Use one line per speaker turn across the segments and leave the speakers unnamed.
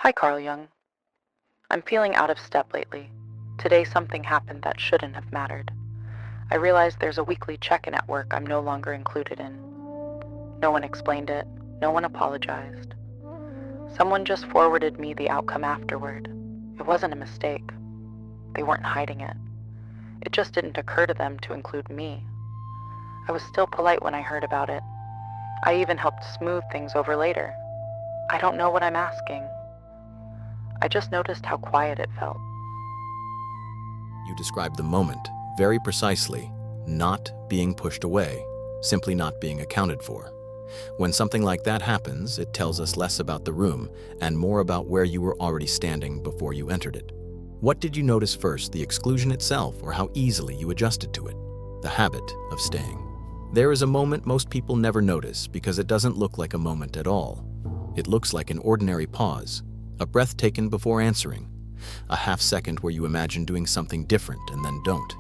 Hi, Carl Jung. I'm feeling out of step lately. Today something happened that shouldn't have mattered. I realized there's a weekly check-in at work I'm no longer included in. No one explained it. No one apologized. Someone just forwarded me the outcome afterward. It wasn't a mistake. They weren't hiding it. It just didn't occur to them to include me. I was still polite when I heard about it. I even helped smooth things over later. I don't know what I'm asking. I just noticed how quiet it felt.
You described the moment very precisely, not being pushed away, simply not being accounted for. When something like that happens, it tells us less about the room and more about where you were already standing before you entered it. What did you notice first, the exclusion itself or how easily you adjusted to it? The habit of staying. There is a moment most people never notice because it doesn't look like a moment at all. It looks like an ordinary pause, a breath taken before answering, a half second where you imagine doing something different and then don't.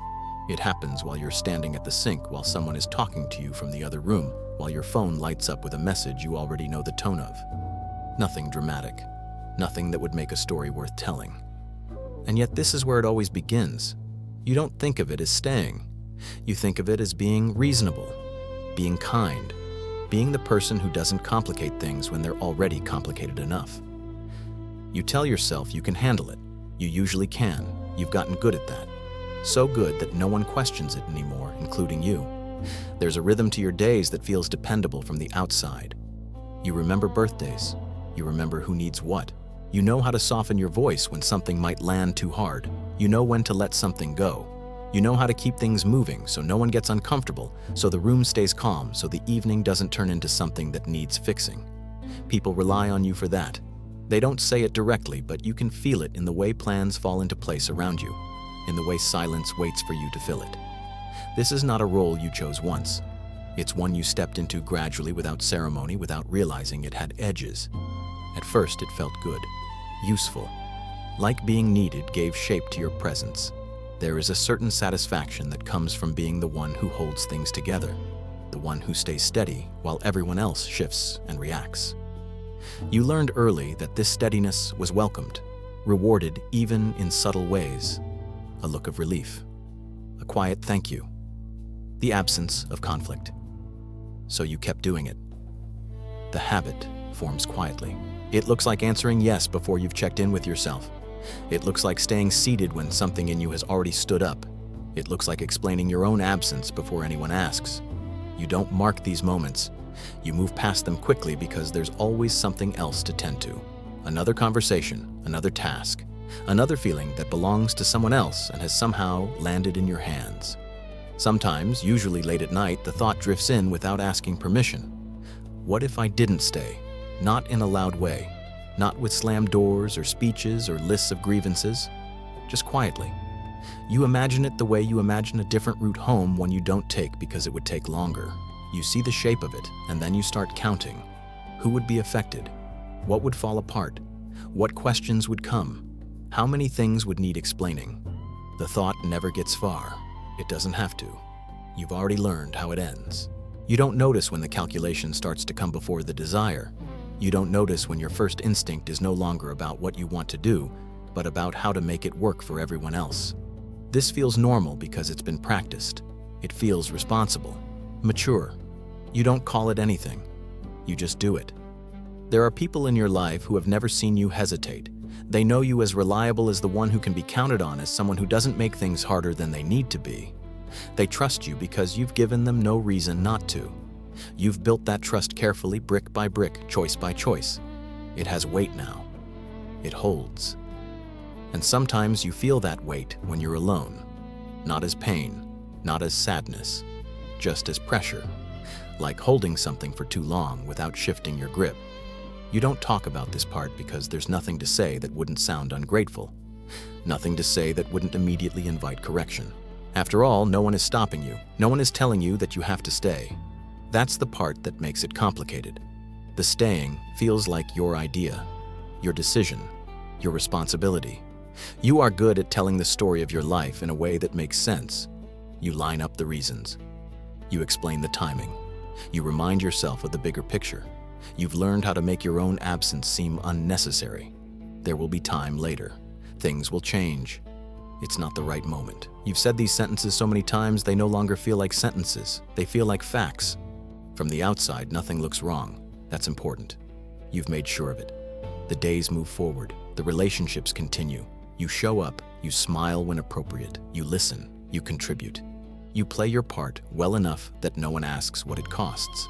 It happens while you're standing at the sink, while someone is talking to you from the other room, while your phone lights up with a message you already know the tone of. Nothing dramatic, nothing that would make a story worth telling. And yet this is where it always begins. You don't think of it as staying. You think of it as being reasonable, being kind, being the person who doesn't complicate things when they're already complicated enough. You tell yourself you can handle it. You usually can. You've gotten good at that. So good that no one questions it anymore, including you. There's a rhythm to your days that feels dependable from the outside. You remember birthdays. You remember who needs what. You know how to soften your voice when something might land too hard. You know when to let something go. You know how to keep things moving so no one gets uncomfortable, so the room stays calm, so the evening doesn't turn into something that needs fixing. People rely on you for that. They don't say it directly, but you can feel it in the way plans fall into place around you, in the way silence waits for you to fill it. This is not a role you chose once. It's one you stepped into gradually, without ceremony, without realizing it had edges. At first, it felt good, useful. Like being needed gave shape to your presence. There is a certain satisfaction that comes from being the one who holds things together, the one who stays steady while everyone else shifts and reacts. You learned early that this steadiness was welcomed, rewarded even in subtle ways. A look of relief, a quiet thank you, the absence of conflict. So you kept doing it. The habit forms quietly. It looks like answering yes before you've checked in with yourself. It looks like staying seated when something in you has already stood up. It looks like explaining your own absence before anyone asks. You don't mark these moments. You move past them quickly because there's always something else to tend to. Another conversation, another task, another feeling that belongs to someone else and has somehow landed in your hands. Sometimes, usually late at night, the thought drifts in without asking permission. What if I didn't stay? Not in a loud way. Not with slammed doors or speeches or lists of grievances. Just quietly. You imagine it the way you imagine a different route home, one you don't take because it would take longer. You see the shape of it, and then you start counting. Who would be affected? What would fall apart? What questions would come? How many things would need explaining? The thought never gets far. It doesn't have to. You've already learned how it ends. You don't notice when the calculation starts to come before the desire. You don't notice when your first instinct is no longer about what you want to do, but about how to make it work for everyone else. This feels normal because it's been practiced. It feels responsible, mature. You don't call it anything. You just do it. There are people in your life who have never seen you hesitate. They know you as reliable as the one who can be counted on, as someone who doesn't make things harder than they need to be. They trust you because you've given them no reason not to. You've built that trust carefully, brick by brick, choice by choice. It has weight now. It holds. And sometimes you feel that weight when you're alone. Not as pain, not as sadness, just as pressure. Like holding something for too long without shifting your grip. You don't talk about this part because there's nothing to say that wouldn't sound ungrateful. Nothing to say that wouldn't immediately invite correction. After all, no one is stopping you. No one is telling you that you have to stay. That's the part that makes it complicated. The staying feels like your idea, your decision, your responsibility. You are good at telling the story of your life in a way that makes sense. You line up the reasons. You explain the timing. You remind yourself of the bigger picture. You've learned how to make your own absence seem unnecessary. There will be time later. Things will change. It's not the right moment. You've said these sentences so many times they no longer feel like sentences. They feel like facts. From the outside, nothing looks wrong. That's important. You've made sure of it. The days move forward. The relationships continue. You show up. You smile when appropriate. You listen. You contribute. You play your part well enough that no one asks what it costs.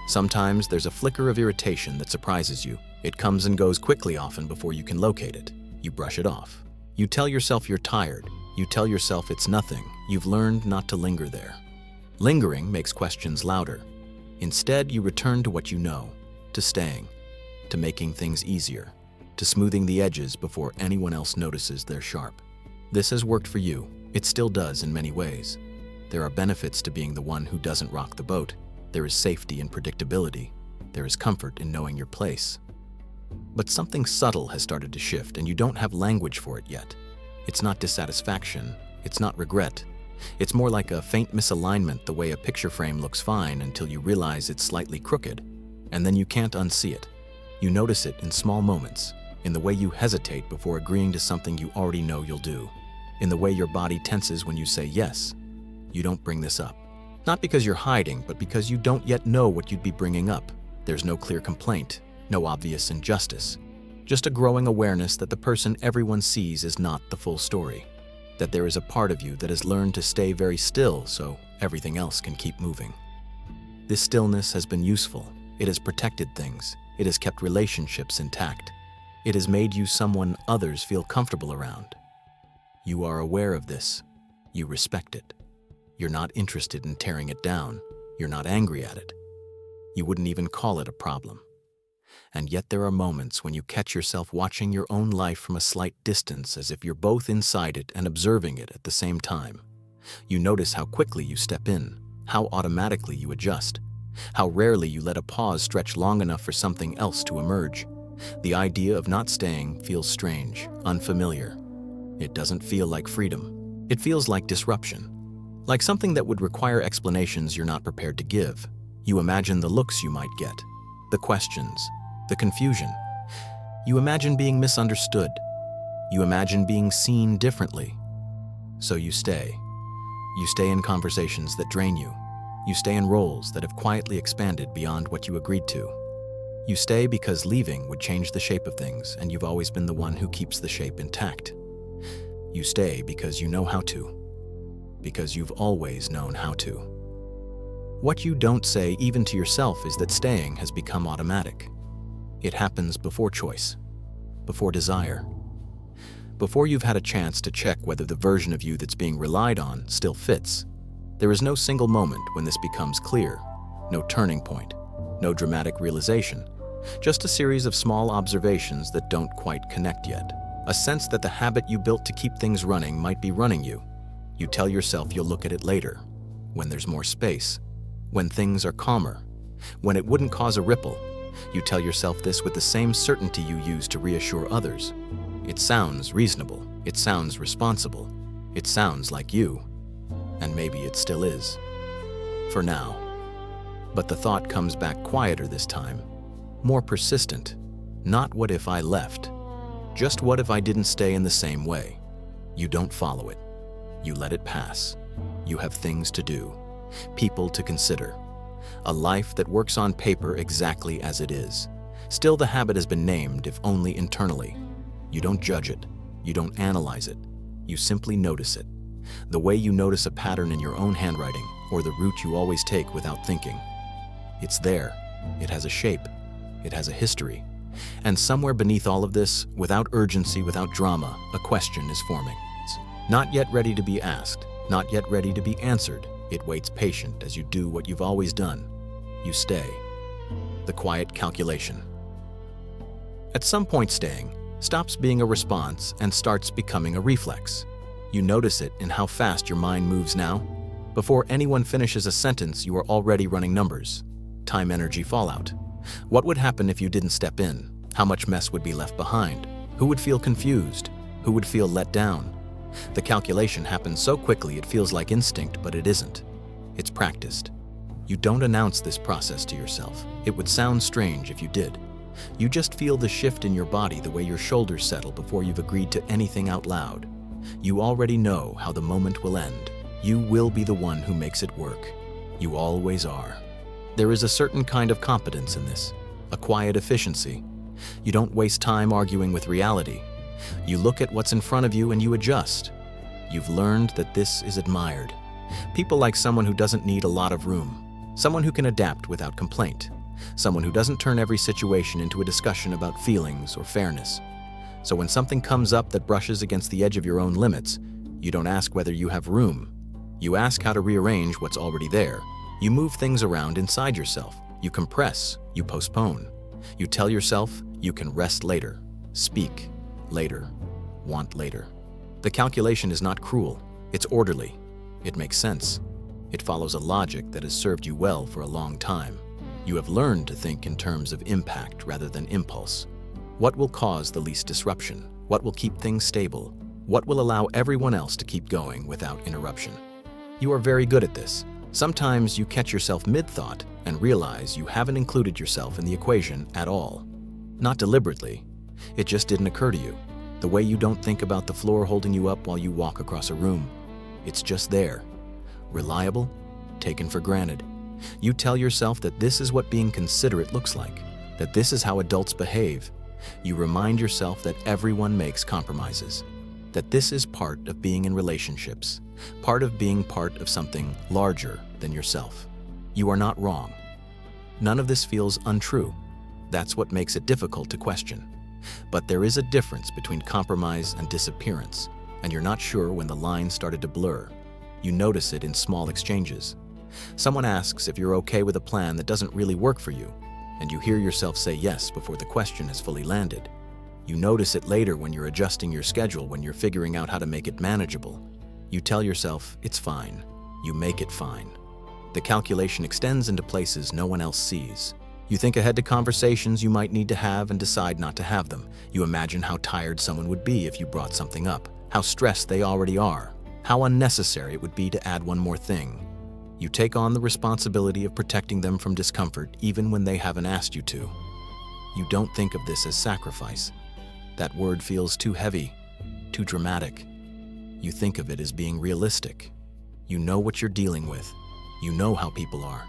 Sometimes there's a flicker of irritation that surprises you. It comes and goes quickly often before you can locate it. You brush it off. You tell yourself you're tired. You tell yourself it's nothing. You've learned not to linger there. Lingering makes questions louder. Instead, you return to what you know, to staying, to making things easier, to smoothing the edges before anyone else notices they're sharp. This has worked for you. It still does in many ways. There are benefits to being the one who doesn't rock the boat. There is safety in predictability. There is comfort in knowing your place. But something subtle has started to shift, and you don't have language for it yet. It's not dissatisfaction. It's not regret. It's more like a faint misalignment, the way a picture frame looks fine until you realize it's slightly crooked, and then you can't unsee it. You notice it in small moments, in the way you hesitate before agreeing to something you already know you'll do, in the way your body tenses when you say yes. You don't bring this up. Not because you're hiding, but because you don't yet know what you'd be bringing up. There's no clear complaint, no obvious injustice. Just a growing awareness that the person everyone sees is not the full story. That there is a part of you that has learned to stay very still so everything else can keep moving. This stillness has been useful. It has protected things. It has kept relationships intact. It has made you someone others feel comfortable around. You are aware of this. You respect it. You're not interested in tearing it down. You're not angry at it. You wouldn't even call it a problem. And yet there are moments when you catch yourself watching your own life from a slight distance, as if you're both inside it and observing it at the same time. You notice how quickly you step in, how automatically you adjust, how rarely you let a pause stretch long enough for something else to emerge. The idea of not staying feels strange, unfamiliar. It doesn't feel like freedom. It feels like disruption, like something that would require explanations you're not prepared to give. You imagine the looks you might get, the questions, the confusion. You imagine being misunderstood. You imagine being seen differently. So you stay. You stay in conversations that drain you. You stay in roles that have quietly expanded beyond what you agreed to. You stay because leaving would change the shape of things, and you've always been the one who keeps the shape intact. You stay because you know how to. Because you've always known how to. What you don't say even to yourself is that staying has become automatic. It happens before choice, before desire, before you've had a chance to check whether the version of you that's being relied on still fits. There is no single moment when this becomes clear, no turning point, no dramatic realization, just a series of small observations that don't quite connect yet. A sense that the habit you built to keep things running might be running you. You tell yourself you'll look at it later, when there's more space, when things are calmer, when it wouldn't cause a ripple. You tell yourself this with the same certainty you use to reassure others. It sounds reasonable. It sounds responsible. It sounds like you. And maybe it still is. For now. But the thought comes back quieter this time, more persistent. Not what if I left, just what if I didn't stay in the same way. You don't follow it. You let it pass. You have things to do, people to consider. A life that works on paper exactly as it is. Still, the habit has been named, if only internally. You don't judge it. You don't analyze it. You simply notice it. The way you notice a pattern in your own handwriting, or the route you always take without thinking. It's there. It has a shape. It has a history. And somewhere beneath all of this, without urgency, without drama, a question is forming. It's not yet ready to be asked, not yet ready to be answered. It waits patient as you do what you've always done. You stay. The quiet calculation. At some point, staying stops being a response and starts becoming a reflex. You notice it in how fast your mind moves now. Before anyone finishes a sentence, you are already running numbers. Time, energy, fallout. What would happen if you didn't step in? How much mess would be left behind? Who would feel confused? Who would feel let down? The calculation happens so quickly it feels like instinct, but it isn't. It's practiced. You don't announce this process to yourself. It would sound strange if you did. You just feel the shift in your body, the way your shoulders settle before you've agreed to anything out loud. You already know how the moment will end. You will be the one who makes it work. You always are. There is a certain kind of competence in this, a quiet efficiency. You don't waste time arguing with reality. You look at what's in front of you and you adjust. You've learned that this is admired. People like someone who doesn't need a lot of room, someone who can adapt without complaint, someone who doesn't turn every situation into a discussion about feelings or fairness. So when something comes up that brushes against the edge of your own limits, you don't ask whether you have room. You ask how to rearrange what's already there. You move things around inside yourself. You compress, you postpone. You tell yourself you can rest later, speak later, want later. The calculation is not cruel, it's orderly. It makes sense. It follows a logic that has served you well for a long time. You have learned to think in terms of impact rather than impulse. What will cause the least disruption? What will keep things stable? What will allow everyone else to keep going without interruption? You are very good at this. Sometimes you catch yourself mid-thought and realize you haven't included yourself in the equation at all. Not deliberately. It just didn't occur to you. The way you don't think about the floor holding you up while you walk across a room. It's just there. Reliable, taken for granted. You tell yourself that this is what being considerate looks like, that this is how adults behave. You remind yourself that everyone makes compromises, that this is part of being in relationships, part of being part of something larger than yourself. You are not wrong. None of this feels untrue. That's what makes it difficult to question. But there is a difference between compromise and disappearance, and you're not sure when the line started to blur. You notice it in small exchanges. Someone asks if you're okay with a plan that doesn't really work for you, and you hear yourself say yes before the question has fully landed. You notice it later when you're adjusting your schedule, when you're figuring out how to make it manageable. You tell yourself, it's fine. You make it fine. The calculation extends into places no one else sees. You think ahead to conversations you might need to have and decide not to have them. You imagine how tired someone would be if you brought something up, how stressed they already are, how unnecessary it would be to add one more thing. You take on the responsibility of protecting them from discomfort even when they haven't asked you to. You don't think of this as sacrifice. That word feels too heavy, too dramatic. You think of it as being realistic. You know what you're dealing with. You know how people are.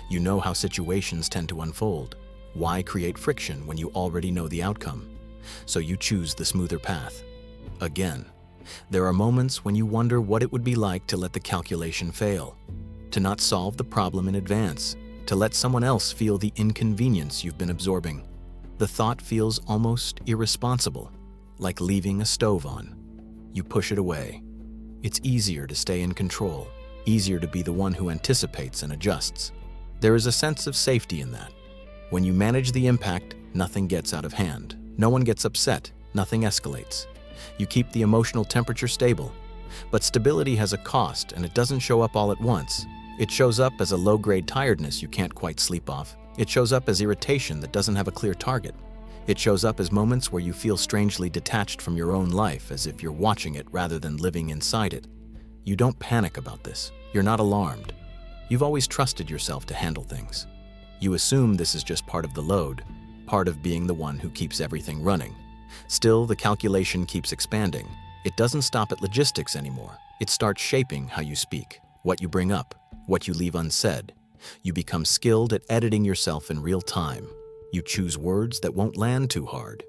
You know how situations tend to unfold. Why create friction when you already know the outcome? So you choose the smoother path. Again, there are moments when you wonder what it would be like to let the calculation fail, to not solve the problem in advance, to let someone else feel the inconvenience you've been absorbing. The thought feels almost irresponsible, like leaving a stove on. You push it away. It's easier to stay in control, easier to be the one who anticipates and adjusts. There is a sense of safety in that. When you manage the impact, nothing gets out of hand. No one gets upset, nothing escalates. You keep the emotional temperature stable. But stability has a cost, and it doesn't show up all at once. It shows up as a low-grade tiredness you can't quite sleep off. It shows up as irritation that doesn't have a clear target. It shows up as moments where you feel strangely detached from your own life, as if you're watching it rather than living inside it. You don't panic about this. You're not alarmed. You've always trusted yourself to handle things. You assume this is just part of the load, part of being the one who keeps everything running. Still, the calculation keeps expanding. It doesn't stop at logistics anymore. It starts shaping how you speak, what you bring up, what you leave unsaid. You become skilled at editing yourself in real time. You choose words that won't land too hard.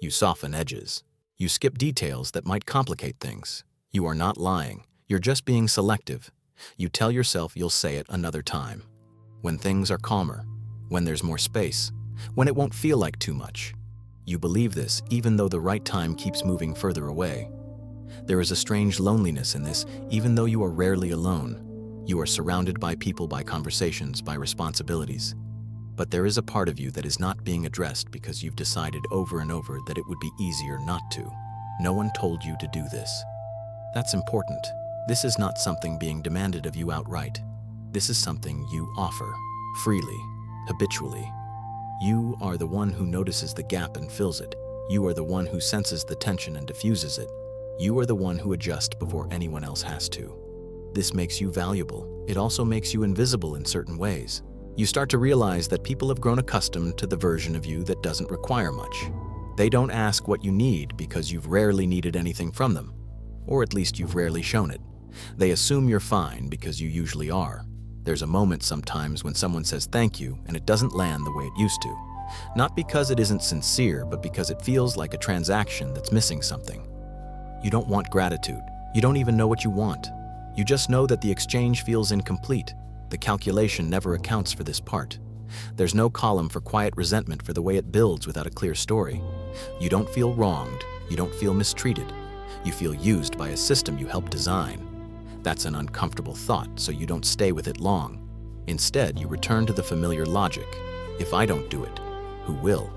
You soften edges. You skip details that might complicate things. You are not lying. You're just being selective. You tell yourself you'll say it another time. When things are calmer, when there's more space, when it won't feel like too much. You believe this even though the right time keeps moving further away. There is a strange loneliness in this, even though you are rarely alone. You are surrounded by people, by conversations, by responsibilities. But there is a part of you that is not being addressed because you've decided over and over that it would be easier not to. No one told you to do this. That's important. This is not something being demanded of you outright. This is something you offer, freely, habitually. You are the one who notices the gap and fills it. You are the one who senses the tension and diffuses it. You are the one who adjusts before anyone else has to. This makes you valuable. It also makes you invisible in certain ways. You start to realize that people have grown accustomed to the version of you that doesn't require much. They don't ask what you need because you've rarely needed anything from them, or at least you've rarely shown it. They assume you're fine because you usually are. There's a moment sometimes when someone says thank you and it doesn't land the way it used to. Not because it isn't sincere, but because it feels like a transaction that's missing something. You don't want gratitude. You don't even know what you want. You just know that the exchange feels incomplete. The calculation never accounts for this part. There's no column for quiet resentment for the way it builds without a clear story. You don't feel wronged. You don't feel mistreated. You feel used by a system you helped design. That's an uncomfortable thought, so you don't stay with it long. Instead, you return to the familiar logic. If I don't do it, who will?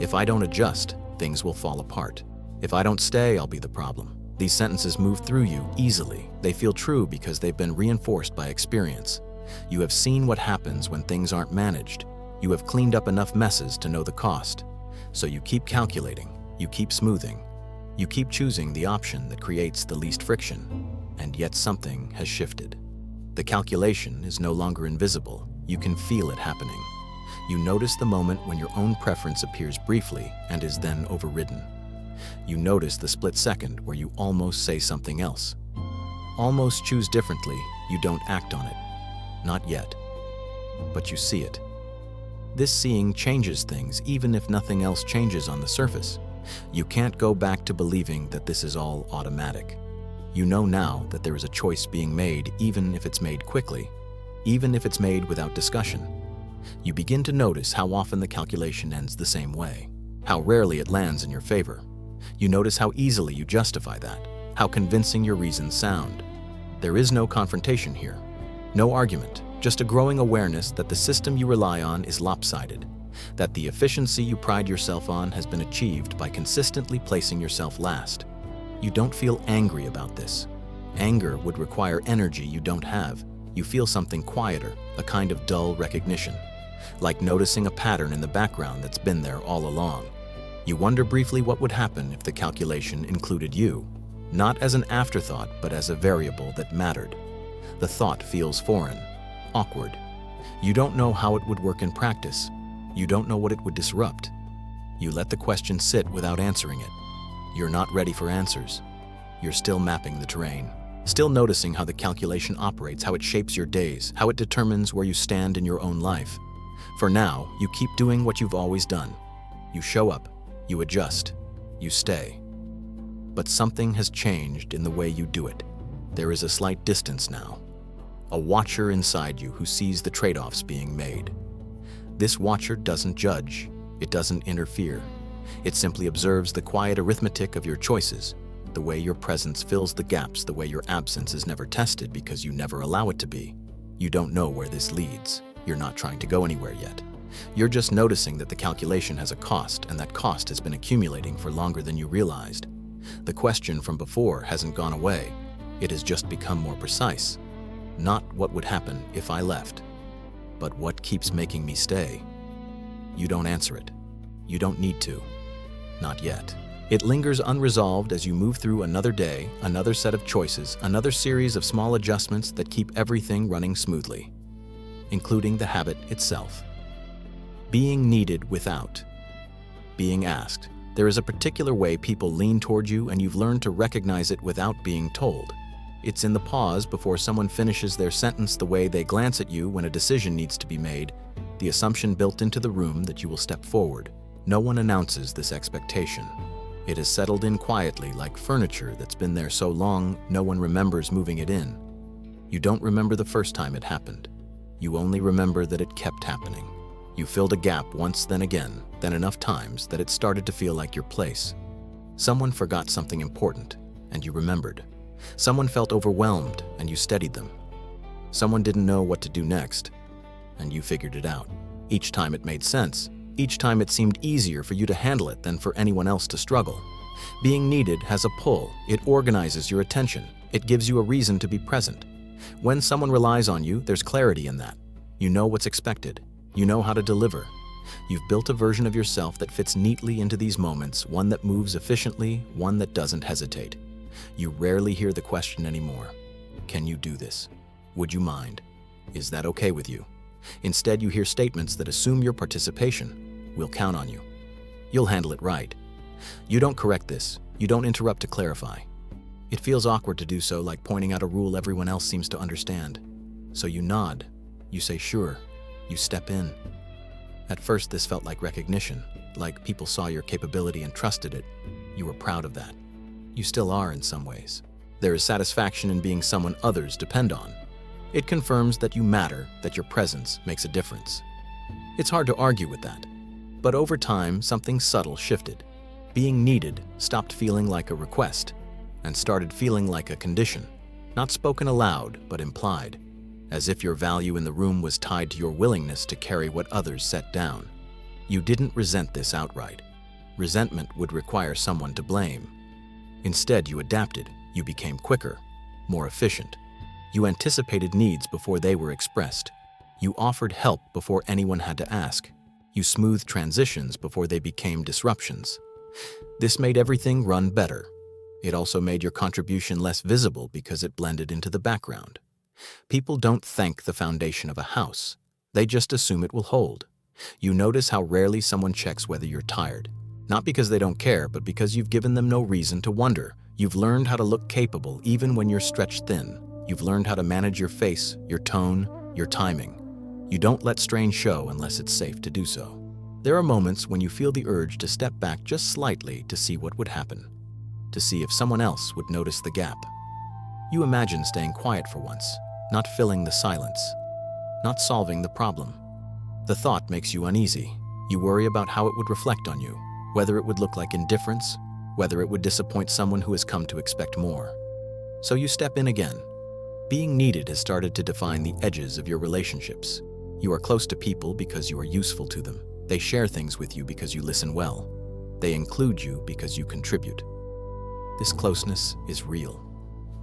If I don't adjust, things will fall apart. If I don't stay, I'll be the problem. These sentences move through you easily. They feel true because they've been reinforced by experience. You have seen what happens when things aren't managed. You have cleaned up enough messes to know the cost. So you keep calculating, you keep smoothing, you keep choosing the option that creates the least friction. And yet something has shifted. The calculation is no longer invisible. You can feel it happening. You notice the moment when your own preference appears briefly and is then overridden. You notice the split second where you almost say something else. Almost choose differently, you don't act on it. Not yet. But you see it. This seeing changes things even if nothing else changes on the surface. You can't go back to believing that this is all automatic. You know now that there is a choice being made even if it's made quickly, even if it's made without discussion. You begin to notice how often the calculation ends the same way, how rarely it lands in your favor. You notice how easily you justify that, how convincing your reasons sound. There is no confrontation here, no argument, just a growing awareness that the system you rely on is lopsided, that the efficiency you pride yourself on has been achieved by consistently placing yourself last. You don't feel angry about this. Anger would require energy you don't have. You feel something quieter, a kind of dull recognition, like noticing a pattern in the background that's been there all along. You wonder briefly what would happen if the calculation included you, not as an afterthought, but as a variable that mattered. The thought feels foreign, awkward. You don't know how it would work in practice. You don't know what it would disrupt. You let the question sit without answering it. You're not ready for answers. You're still mapping the terrain, still noticing how the calculation operates, how it shapes your days, how it determines where you stand in your own life. For now, you keep doing what you've always done. You show up, you adjust, you stay. But something has changed in the way you do it. There is a slight distance now. A watcher inside you who sees the trade-offs being made. This watcher doesn't judge. It doesn't interfere. It simply observes the quiet arithmetic of your choices, the way your presence fills the gaps, the way your absence is never tested because you never allow it to be. You don't know where this leads. You're not trying to go anywhere yet. You're just noticing that the calculation has a cost, and that cost has been accumulating for longer than you realized. The question from before hasn't gone away. It has just become more precise. Not what would happen if I left, but what keeps making me stay. You don't answer it. You don't need to. Not yet. It lingers unresolved as you move through another day, another set of choices, another series of small adjustments that keep everything running smoothly, including the habit itself. Being needed without being asked. There is a particular way people lean toward you, and you've learned to recognize it without being told. It's in the pause before someone finishes their sentence, the way they glance at you when a decision needs to be made, the assumption built into the room that you will step forward. No one announces this expectation. It has settled in quietly, like furniture that's been there so long no one remembers moving it in. You don't remember the first time it happened. You only remember that it kept happening. You filled a gap once, then again, then enough times that it started to feel like your place. Someone forgot something important, and you remembered. Someone felt overwhelmed, and you steadied them. Someone didn't know what to do next, and you figured it out. Each time it made sense. Each time it seemed easier for you to handle it than for anyone else to struggle. Being needed has a pull. It organizes your attention. It gives you a reason to be present. When someone relies on you, there's clarity in that. You know what's expected. You know how to deliver. You've built a version of yourself that fits neatly into these moments, one that moves efficiently, one that doesn't hesitate. You rarely hear the question anymore. Can you do this? Would you mind? Is that okay with you? Instead, you hear statements that assume your participation. We'll count on you. You'll handle it right. You don't correct this. You don't interrupt to clarify. It feels awkward to do so, like pointing out a rule everyone else seems to understand. So you nod. You say sure. You step in. At first, this felt like recognition, like people saw your capability and trusted it. You were proud of that. You still are in some ways. There is satisfaction in being someone others depend on. It confirms that you matter, that your presence makes a difference. It's hard to argue with that. But over time, something subtle shifted. Being needed stopped feeling like a request and started feeling like a condition, not spoken aloud, but implied, as if your value in the room was tied to your willingness to carry what others set down. You didn't resent this outright. Resentment would require someone to blame. Instead, you adapted. You became quicker, more efficient. You anticipated needs before they were expressed. You offered help before anyone had to ask. You smoothed transitions before they became disruptions. This made everything run better. It also made your contribution less visible because it blended into the background. People don't thank the foundation of a house. They just assume it will hold. You notice how rarely someone checks whether you're tired. Not because they don't care, but because you've given them no reason to wonder. You've learned how to look capable even when you're stretched thin. You've learned how to manage your face, your tone, your timing. You don't let strain show unless it's safe to do so. There are moments when you feel the urge to step back just slightly to see what would happen, to see if someone else would notice the gap. You imagine staying quiet for once, not filling the silence, not solving the problem. The thought makes you uneasy. You worry about how it would reflect on you, whether it would look like indifference, whether it would disappoint someone who has come to expect more. So you step in again. Being needed has started to define the edges of your relationships. You are close to people because you are useful to them. They share things with you because you listen well. They include you because you contribute. This closeness is real.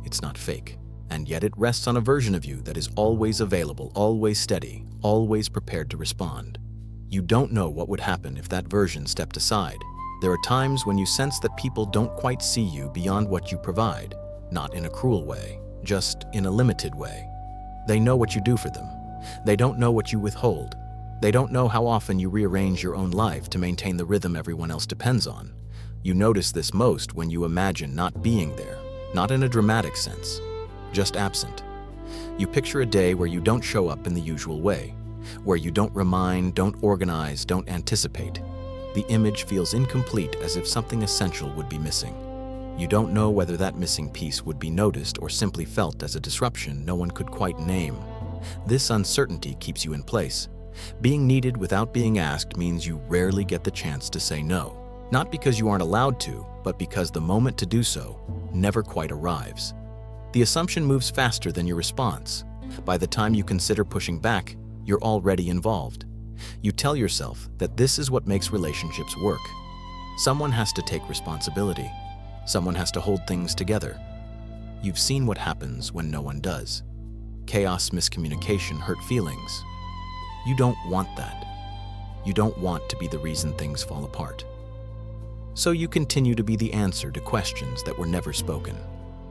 It's not fake. And yet it rests on a version of you that is always available, always steady, always prepared to respond. You don't know what would happen if that version stepped aside. There are times when you sense that people don't quite see you beyond what you provide, not in a cruel way, just in a limited way. They know what you do for them. They don't know what you withhold. They don't know how often you rearrange your own life to maintain the rhythm everyone else depends on. You notice this most when you imagine not being there, not in a dramatic sense, just absent. You picture a day where you don't show up in the usual way, where you don't remind, don't organize, don't anticipate. The image feels incomplete, as if something essential would be missing. You don't know whether that missing piece would be noticed or simply felt as a disruption no one could quite name. This uncertainty keeps you in place. Being needed without being asked means you rarely get the chance to say no. Not because you aren't allowed to, but because the moment to do so never quite arrives. The assumption moves faster than your response. By the time you consider pushing back, you're already involved. You tell yourself that this is what makes relationships work. Someone has to take responsibility. Someone has to hold things together. You've seen what happens when no one does. Chaos, miscommunication, hurt feelings. You don't want that. You don't want to be the reason things fall apart. So you continue to be the answer to questions that were never spoken.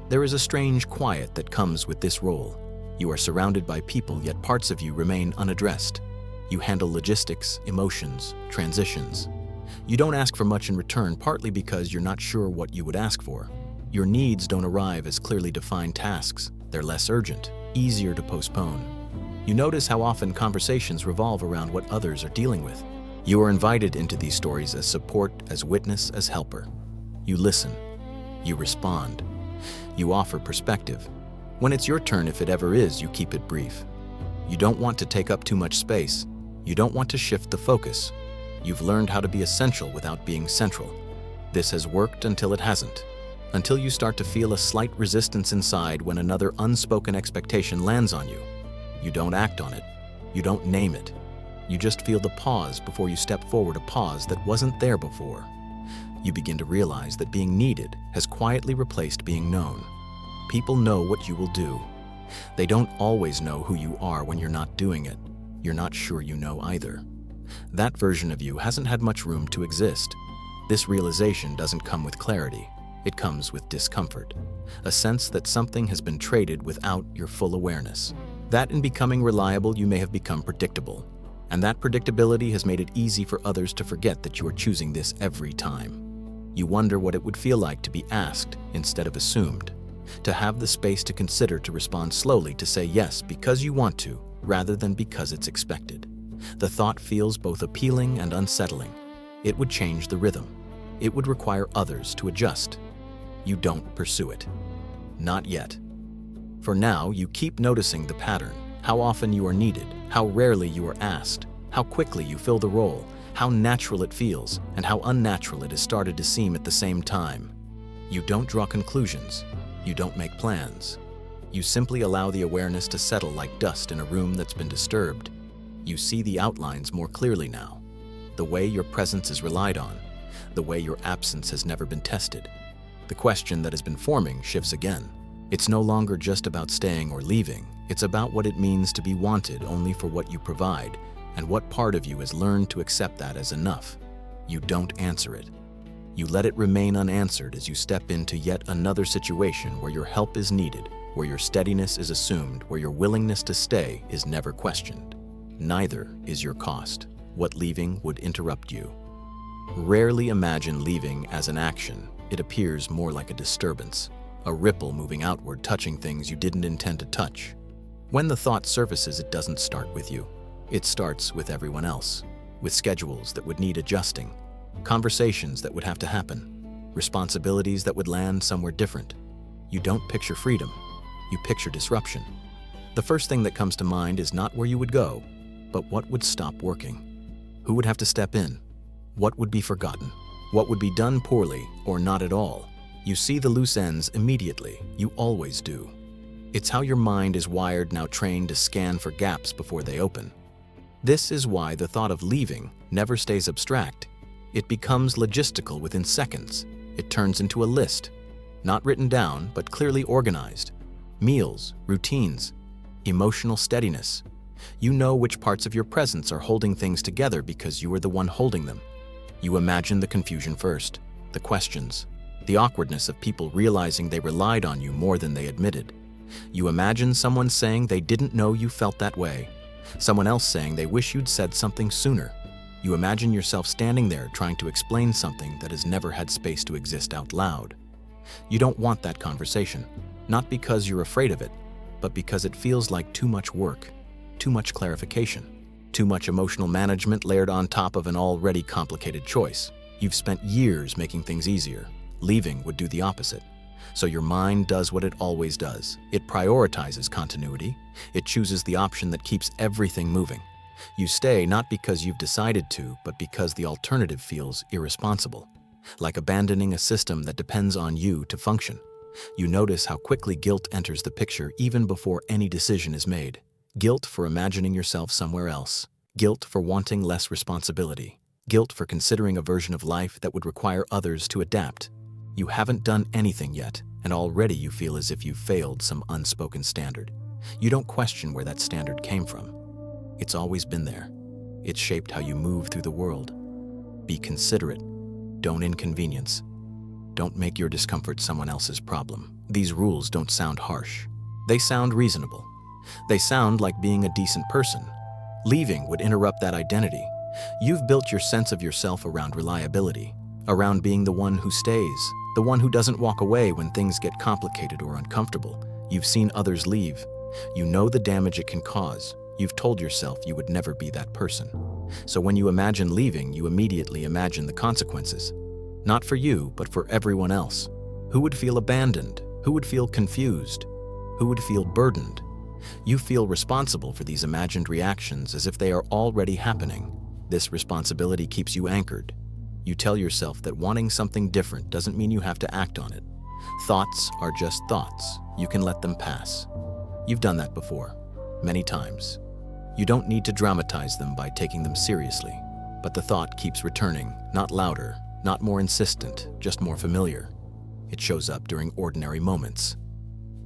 There is a strange quiet that comes with this role. You are surrounded by people, yet parts of you remain unaddressed. You handle logistics, emotions, transitions. You don't ask for much in return, partly because you're not sure what you would ask for. Your needs don't arrive as clearly defined tasks. They're less urgent, easier to postpone. You notice how often conversations revolve around what others are dealing with. You are invited into these stories as support, as witness, as helper. You listen. You respond. You offer perspective. When it's your turn, if it ever is, you keep it brief. You don't want to take up too much space. You don't want to shift the focus. You've learned how to be essential without being central. This has worked until it hasn't. Until you start to feel a slight resistance inside when another unspoken expectation lands on you. You don't act on it. You don't name it. You just feel the pause before you step forward, a pause that wasn't there before. You begin to realize that being needed has quietly replaced being known. People know what you will do. They don't always know who you are when you're not doing it. You're not sure you know either. That version of you hasn't had much room to exist. This realization doesn't come with clarity. It comes with discomfort, a sense that something has been traded without your full awareness. That in becoming reliable, you may have become predictable. And that predictability has made it easy for others to forget that you are choosing this every time. You wonder what it would feel like to be asked instead of assumed, to have the space to consider, to respond slowly, to say yes because you want to, rather than because it's expected. The thought feels both appealing and unsettling. It would change the rhythm. It would require others to adjust. You don't pursue it. Not yet. For now, you keep noticing the pattern, how often you are needed, how rarely you are asked, how quickly you fill the role, how natural it feels, and how unnatural it has started to seem at the same time. You don't draw conclusions. You don't make plans. You simply allow the awareness to settle like dust in a room that's been disturbed. You see the outlines more clearly now. The way your presence is relied on. The way your absence has never been tested. The question that has been forming shifts again. It's no longer just about staying or leaving. It's about what it means to be wanted only for what you provide, and what part of you has learned to accept that as enough. You don't answer it. You let it remain unanswered as you step into yet another situation where your help is needed, where your steadiness is assumed, where your willingness to stay is never questioned. Neither is your cost. What leaving would interrupt you. Rarely imagine leaving as an action. It appears more like a disturbance, a ripple moving outward, touching things you didn't intend to touch. When the thought surfaces, it doesn't start with you. It starts with everyone else, with schedules that would need adjusting, conversations that would have to happen, responsibilities that would land somewhere different. You don't picture freedom, you picture disruption. The first thing that comes to mind is not where you would go, but what would stop working. Who would have to step in? What would be forgotten? What would be done poorly or not at all? You see the loose ends immediately. You always do. It's how your mind is wired, now trained to scan for gaps before they open. This is why the thought of leaving never stays abstract. It becomes logistical within seconds. It turns into a list, not written down, but clearly organized. Meals, routines, emotional steadiness. You know which parts of your presence are holding things together because you are the one holding them. You imagine the confusion first, the questions, the awkwardness of people realizing they relied on you more than they admitted. You imagine someone saying they didn't know you felt that way, someone else saying they wish you'd said something sooner. You imagine yourself standing there trying to explain something that has never had space to exist out loud. You don't want that conversation, not because you're afraid of it, but because it feels like too much work, too much clarification, too much emotional management layered on top of an already complicated choice. You've spent years making things easier. Leaving would do the opposite. So your mind does what it always does. It prioritizes continuity. It chooses the option that keeps everything moving. You stay not because you've decided to, but because the alternative feels irresponsible, like abandoning a system that depends on you to function. You notice how quickly guilt enters the picture even before any decision is made. Guilt for imagining yourself somewhere else. Guilt for wanting less responsibility. Guilt for considering a version of life that would require others to adapt. You haven't done anything yet, and already you feel as if you've failed some unspoken standard. You don't question where that standard came from. It's always been there. It's shaped how you move through the world. Be considerate. Don't inconvenience. Don't make your discomfort someone else's problem. These rules don't sound harsh. They sound reasonable. They sound like being a decent person. Leaving would interrupt that identity. You've built your sense of yourself around reliability, around being the one who stays, the one who doesn't walk away when things get complicated or uncomfortable. You've seen others leave. You know the damage it can cause. You've told yourself you would never be that person. So when you imagine leaving, you immediately imagine the consequences. Not for you, but for everyone else. Who would feel abandoned? Who would feel confused? Who would feel burdened? You feel responsible for these imagined reactions as if they are already happening. This responsibility keeps you anchored. You tell yourself that wanting something different doesn't mean you have to act on it. Thoughts are just thoughts. You can let them pass. You've done that before, many times. You don't need to dramatize them by taking them seriously, but the thought keeps returning, not louder, not more insistent, just more familiar. It shows up during ordinary moments.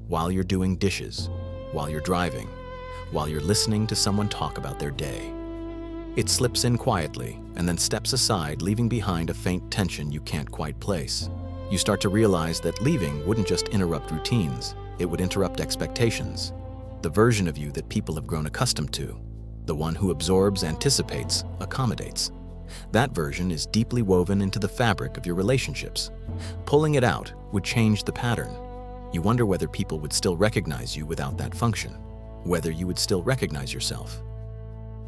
While you're doing dishes, while you're driving, while you're listening to someone talk about their day. It slips in quietly and then steps aside, leaving behind a faint tension you can't quite place. You start to realize that leaving wouldn't just interrupt routines, it would interrupt expectations. the version of you that people have grown accustomed to, the one who absorbs, anticipates, accommodates. That version is deeply woven into the fabric of your relationships. Pulling it out would change the pattern. You wonder whether people would still recognize you without that function, whether you would still recognize yourself.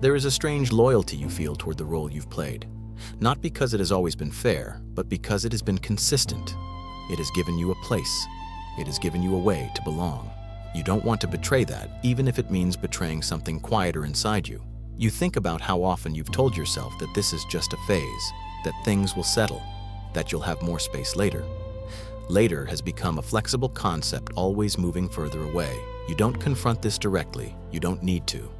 There is a strange loyalty you feel toward the role you've played, not because it has always been fair, but because it has been consistent. It has given you a place. It has given you a way to belong. You don't want to betray that, even if it means betraying something quieter inside you. You think about how often you've told yourself that this is just a phase, that things will settle, that you'll have more space later. Later has become a flexible concept always moving further away. You don't confront this directly. You don't need to.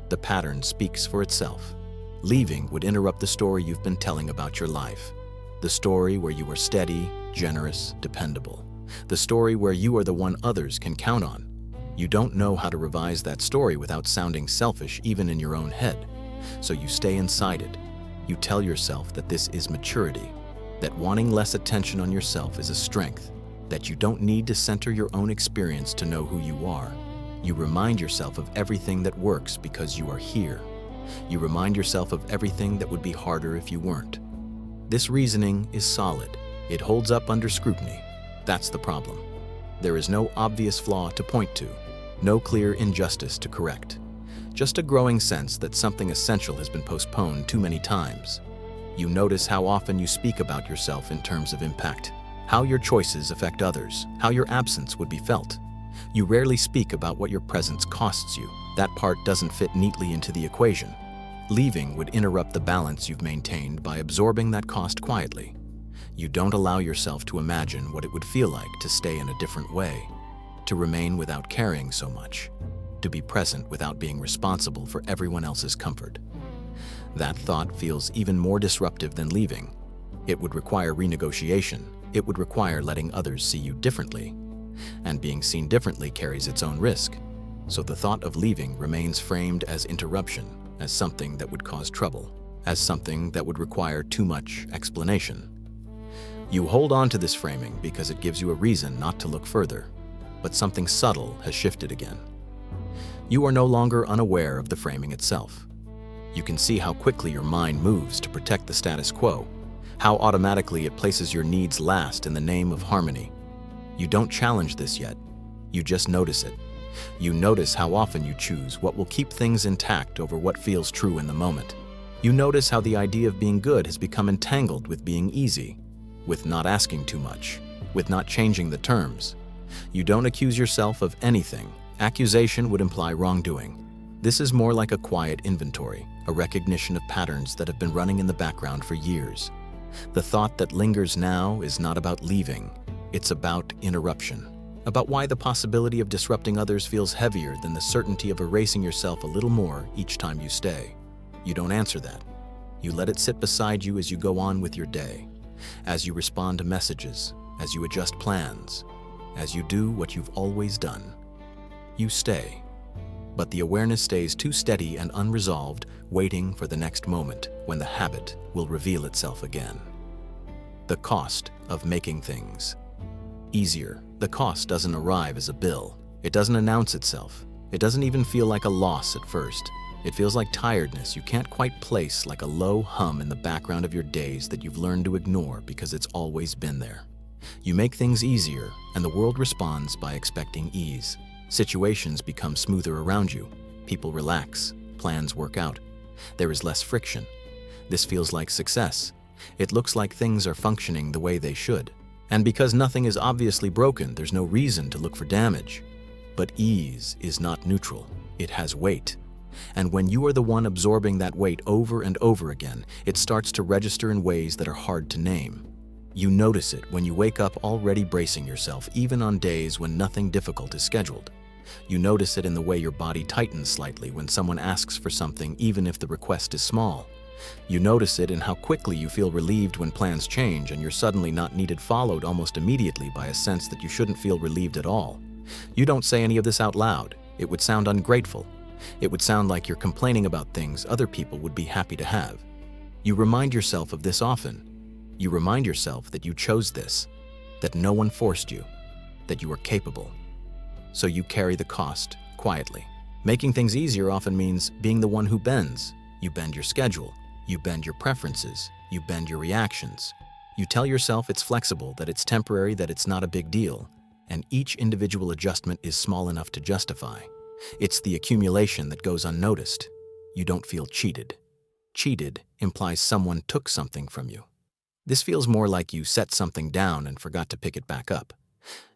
The pattern speaks for itself. Leaving would interrupt the story you've been telling about your life. The story where you are steady, generous, dependable. The story where you are the one others can count on. You don't know how to revise that story without sounding selfish even in your own head. So you stay inside it. You tell yourself that this is maturity, that wanting less attention on yourself is a strength, that you don't need to center your own experience to know who you are. You remind yourself of everything that works because you are here. You remind yourself of everything that would be harder if you weren't. This reasoning is solid. It holds up under scrutiny. That's the problem. There is no obvious flaw to point to, no clear injustice to correct. Just a growing sense that something essential has been postponed too many times. You notice how often you speak about yourself in terms of impact, how your choices affect others, how your absence would be felt. You rarely speak about what your presence costs you. That part doesn't fit neatly into the equation. Leaving would interrupt the balance you've maintained by absorbing that cost quietly. You don't allow yourself to imagine what it would feel like to stay in a different way, to remain without caring so much, to be present without being responsible for everyone else's comfort. That thought feels even more disruptive than leaving. It would require renegotiation. It would require letting others see you differently. And being seen differently carries its own risk. So the thought of leaving remains framed as interruption, as something that would cause trouble, as something that would require too much explanation. You hold on to this framing because it gives you a reason not to look further, but something subtle has shifted again. You are no longer unaware of the framing itself. You can see how quickly your mind moves to protect the status quo, how automatically it places your needs last in the name of harmony. You don't challenge this yet. You just notice it. You notice how often you choose what will keep things intact over what feels true in the moment. You notice how the idea of being good has become entangled with being easy, with not asking too much, with not changing the terms. You don't accuse yourself of anything. Accusation would imply wrongdoing. This is more like a quiet inventory, a recognition of patterns that have been running in the background for years. The thought that lingers now is not about leaving. It's about interruption, about why the possibility of disrupting others feels heavier than the certainty of erasing yourself a little more each time you stay. You don't answer that. You let it sit beside you as you go on with your day, as you respond to messages, as you adjust plans, as you do what you've always done. You stay. But the awareness stays too steady and unresolved, waiting for the next moment when the habit will reveal itself again. The cost of making things easier. The cost doesn't arrive as a bill. It doesn't announce itself. It doesn't even feel like a loss at first. It feels like tiredness you can't quite place, like a low hum in the background of your days that you've learned to ignore because it's always been there. You make things easier, and the world responds by expecting ease. Situations become smoother around you. People relax. Plans work out. There is less friction. This feels like success. It looks like things are functioning the way they should. And because nothing is obviously broken, there's no reason to look for damage. But ease is not neutral. It has weight. And when you are the one absorbing that weight over and over again, it starts to register in ways that are hard to name. You notice it when you wake up already bracing yourself, even on days when nothing difficult is scheduled. You notice it in the way your body tightens slightly when someone asks for something, even if the request is small. You notice it in how quickly you feel relieved when plans change and you're suddenly not needed, followed almost immediately by a sense that you shouldn't feel relieved at all. You don't say any of this out loud. It would sound ungrateful. It would sound like you're complaining about things other people would be happy to have. You remind yourself of this often. You remind yourself that you chose this, that no one forced you, that you are capable. So you carry the cost quietly. Making things easier often means being the one who bends. You bend your schedule. You bend your preferences. You bend your reactions. You tell yourself it's flexible, that it's temporary, that it's not a big deal. And each individual adjustment is small enough to justify. It's the accumulation that goes unnoticed. You don't feel cheated. Cheated implies someone took something from you. This feels more like you set something down and forgot to pick it back up.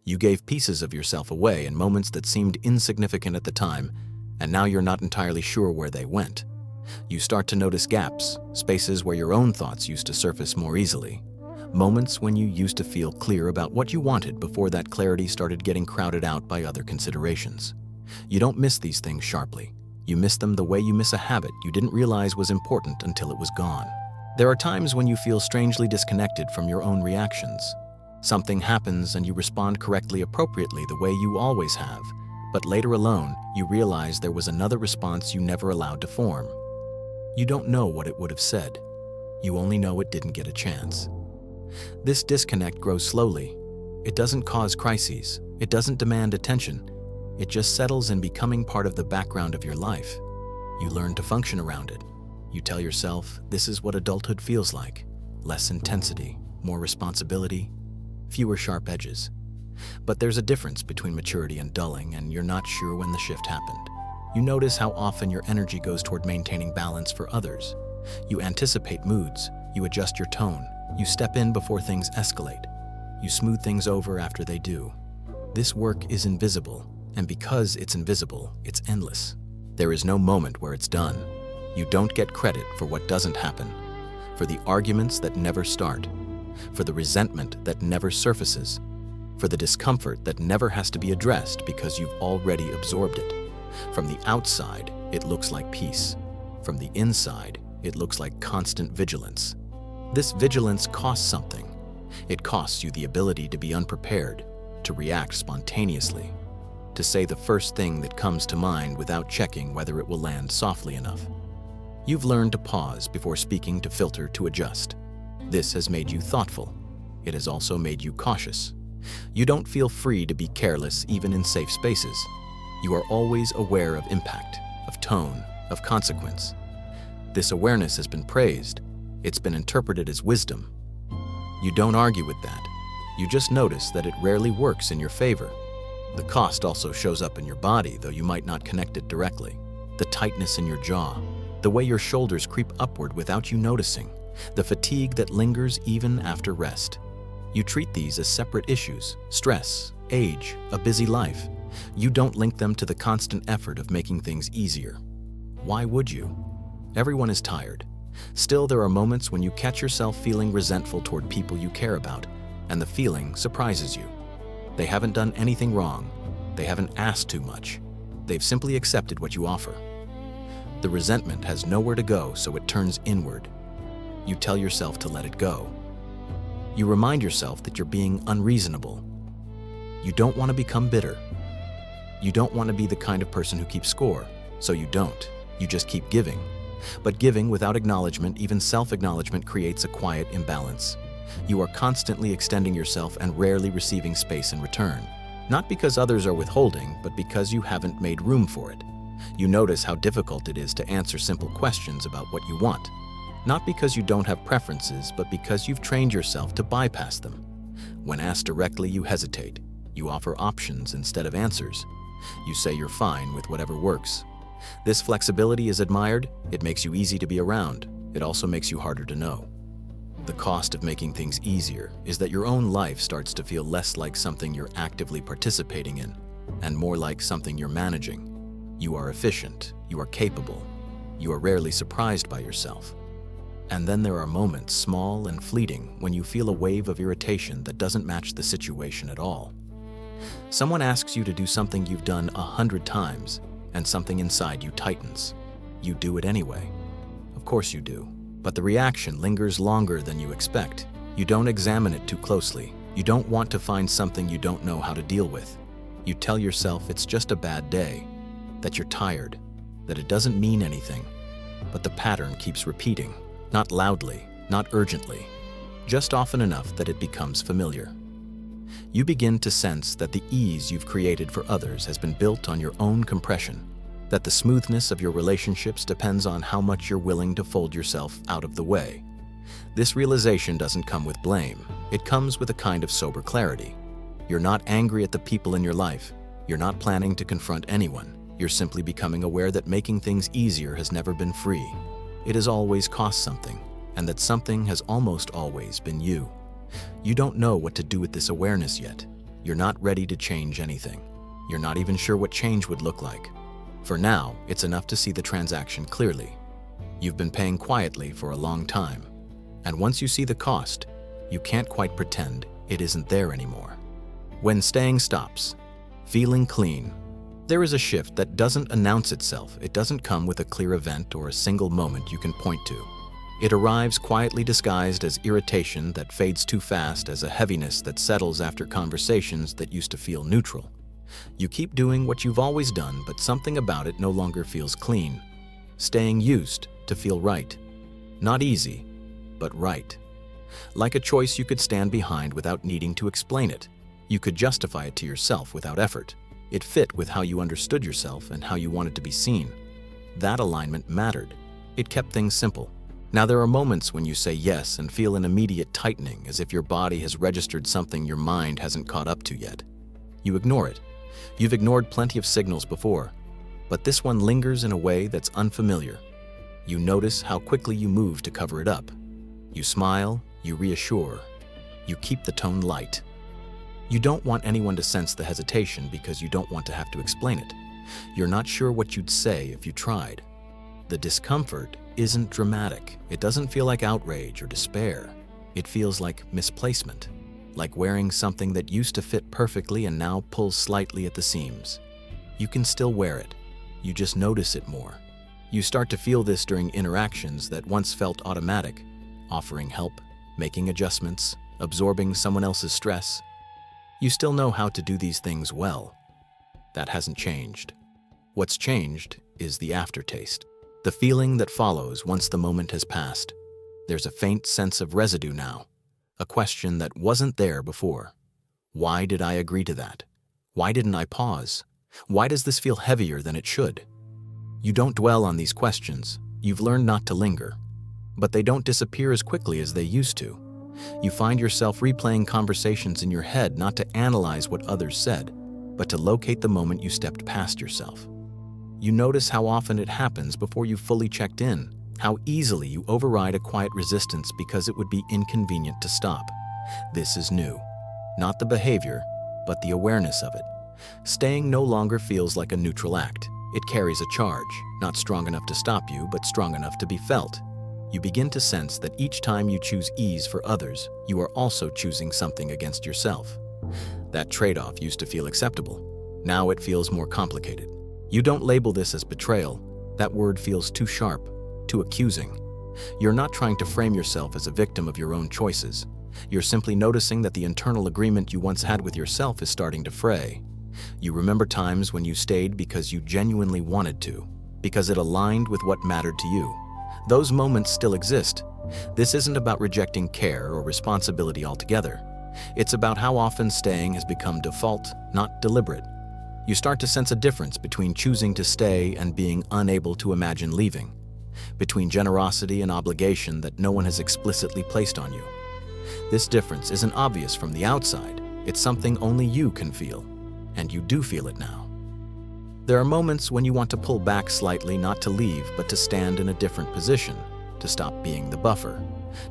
You gave pieces of yourself away in moments that seemed insignificant at the time, and now you're not entirely sure where they went. You start to notice gaps, spaces where your own thoughts used to surface more easily. Moments when you used to feel clear about what you wanted before that clarity started getting crowded out by other considerations. You don't miss these things sharply. You miss them the way you miss a habit you didn't realize was important until it was gone. There are times when you feel strangely disconnected from your own reactions. Something happens and you respond correctly, appropriately, the way you always have. But later alone, you realize there was another response you never allowed to form. You don't know what it would have said. You only know it didn't get a chance. This disconnect grows slowly. It doesn't cause crises. It doesn't demand attention. It just settles in, becoming part of the background of your life. You learn to function around it. You tell yourself, this is what adulthood feels like. Less intensity, more responsibility, fewer sharp edges. But there's a difference between maturity and dulling, and you're not sure when the shift happened. You notice how often your energy goes toward maintaining balance for others. You anticipate moods. You adjust your tone. You step in before things escalate. You smooth things over after they do. This work is invisible, and because it's invisible, it's endless. There is no moment where it's done. You don't get credit for what doesn't happen, for the arguments that never start, for the resentment that never surfaces, for the discomfort that never has to be addressed because you've already absorbed it. From the outside, it looks like peace. From the inside, it looks like constant vigilance. This vigilance costs something. It costs you the ability to be unprepared, to react spontaneously, to say the first thing that comes to mind without checking whether it will land softly enough. You've learned to pause before speaking, to filter, to adjust. This has made you thoughtful. It has also made you cautious. You don't feel free to be careless even in safe spaces. You are always aware of impact, of tone, of consequence. This awareness has been praised. It's been interpreted as wisdom. You don't argue with that. You just notice that it rarely works in your favor. The cost also shows up in your body, though you might not connect it directly. The tightness in your jaw, the way your shoulders creep upward without you noticing, the fatigue that lingers even after rest. You treat these as separate issues: stress, age, a busy life. You don't link them to the constant effort of making things easier. Why would you? Everyone is tired. Still, there are moments when you catch yourself feeling resentful toward people you care about, and the feeling surprises you. They haven't done anything wrong. They haven't asked too much. They've simply accepted what you offer. The resentment has nowhere to go, so it turns inward. You tell yourself to let it go. You remind yourself that you're being unreasonable. You don't want to become bitter. You don't want to be the kind of person who keeps score, so you don't. You just keep giving. But giving without acknowledgement, even self-acknowledgement, creates a quiet imbalance. You are constantly extending yourself and rarely receiving space in return. Not because others are withholding, but because you haven't made room for it. You notice how difficult it is to answer simple questions about what you want. Not because you don't have preferences, but because you've trained yourself to bypass them. When asked directly, you hesitate. You offer options instead of answers. You say you're fine with whatever works. This flexibility is admired. It makes you easy to be around. It also makes you harder to know. The cost of making things easier is that your own life starts to feel less like something you're actively participating in, and more like something you're managing. You are efficient. You are capable. You are rarely surprised by yourself. And then there are moments, small and fleeting, when you feel a wave of irritation that doesn't match the situation at all. Someone asks you to do something you've done 100 times, and something inside you tightens. You do it anyway. Of course you do. But the reaction lingers longer than you expect. You don't examine it too closely. You don't want to find something you don't know how to deal with. You tell yourself it's just a bad day, that you're tired, that it doesn't mean anything. But the pattern keeps repeating, not loudly, not urgently, just often enough that it becomes familiar. You begin to sense that the ease you've created for others has been built on your own compression, that the smoothness of your relationships depends on how much you're willing to fold yourself out of the way. This realization doesn't come with blame. It comes with a kind of sober clarity. You're not angry at the people in your life. You're not planning to confront anyone. You're simply becoming aware that making things easier has never been free. It has always cost something, and that something has almost always been you. You don't know what to do with this awareness yet. You're not ready to change anything. You're not even sure what change would look like. For now, it's enough to see the transaction clearly. You've been paying quietly for a long time, and once you see the cost, you can't quite pretend it isn't there anymore. When staying stops, feeling clean, there is a shift that doesn't announce itself. It doesn't come with a clear event or a single moment you can point to. It arrives quietly disguised as irritation that fades too fast, as a heaviness that settles after conversations that used to feel neutral. You keep doing what you've always done, but something about it no longer feels clean. Staying used to feel right. Not easy, but right. Like a choice you could stand behind without needing to explain it. You could justify it to yourself without effort. It fit with how you understood yourself and how you wanted to be seen. That alignment mattered. It kept things simple. Now there are moments when you say yes and feel an immediate tightening, as if your body has registered something your mind hasn't caught up to yet. You ignore it. You've ignored plenty of signals before, but this one lingers in a way that's unfamiliar. You notice how quickly you move to cover it up. You smile, you reassure, you keep the tone light. You don't want anyone to sense the hesitation because you don't want to have to explain it. You're not sure what you'd say if you tried. The discomfort isn't dramatic. It doesn't feel like outrage or despair. It feels like misplacement, like wearing something that used to fit perfectly and now pulls slightly at the seams. You can still wear it. You just notice it more. You start to feel this during interactions that once felt automatic, offering help, making adjustments, absorbing someone else's stress. You still know how to do these things well. That hasn't changed. What's changed is the aftertaste, the feeling that follows once the moment has passed. There's a faint sense of residue now, a question that wasn't there before. Why did I agree to that? Why didn't I pause? Why does this feel heavier than it should? You don't dwell on these questions. You've learned not to linger. But they don't disappear as quickly as they used to. You find yourself replaying conversations in your head, not to analyze what others said, but to locate the moment you stepped past yourself. You notice how often it happens before you fully checked in, how easily you override a quiet resistance because it would be inconvenient to stop. This is new. Not the behavior, but the awareness of it. Staying no longer feels like a neutral act. It carries a charge, not strong enough to stop you, but strong enough to be felt. You begin to sense that each time you choose ease for others, you are also choosing something against yourself. That trade-off used to feel acceptable. Now it feels more complicated. You don't label this as betrayal. That word feels too sharp, too accusing. You're not trying to frame yourself as a victim of your own choices. You're simply noticing that the internal agreement you once had with yourself is starting to fray. You remember times when you stayed because you genuinely wanted to, because it aligned with what mattered to you. Those moments still exist. This isn't about rejecting care or responsibility altogether. It's about how often staying has become default, not deliberate. You start to sense a difference between choosing to stay and being unable to imagine leaving, between generosity and obligation that no one has explicitly placed on you. This difference isn't obvious from the outside. It's something only you can feel, and you do feel it now. There are moments when you want to pull back slightly, not to leave, but to stand in a different position, to stop being the buffer,